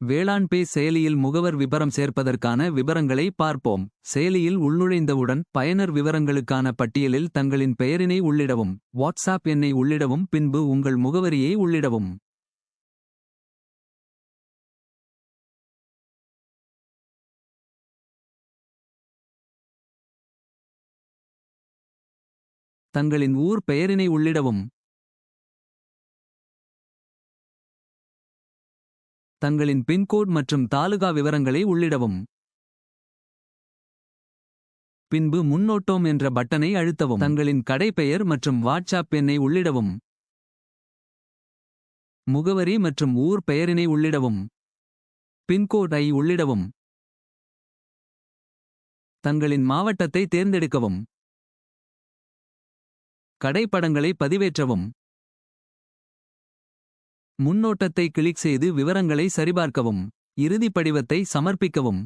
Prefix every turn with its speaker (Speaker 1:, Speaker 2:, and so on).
Speaker 1: வேளாண்பே செயலியில் முகவர் விபரம் சேர்ப்பதற்கான விபரங்களை பார்ப்போம். செயலியில் உள்நுழைந்தவுடன் பயனர் விவரங்களுக்கான பட்டியலில் தங்களின் பெயரினை உள்ளிடவும். வாட்ஸ்ஆப் எண்ணை உள்ளிடவும், பின்பு உங்கள் முகவரியை உள்ளிடவும். தங்களின் ஊர் பெயரினை உள்ளிடவும். தங்களின் பின்கோட் மற்றும் தாலுகா விவரங்களை உள்ளிடவும். பின்பு முன்னோட்டோம் என்ற பட்டனை அழுத்தவும். தங்களின் கடைப்பெயர் மற்றும் வாட்ஸ்ஆப் எண்ணை உள்ளிடவும். முகவரி மற்றும் ஊர் பெயரினை உள்ளிடவும். பின்கோட் ஐ உள்ளிடவும். தங்களின் மாவட்டத்தை தேர்ந்தெடுக்கவும். கடைப்படங்களை பதிவேற்றவும். முன்னோட்டத்தை கிளிக் செய்து விவரங்களை சரிபார்க்கவும். இறுதி படிவத்தை சமர்ப்பிக்கவும்.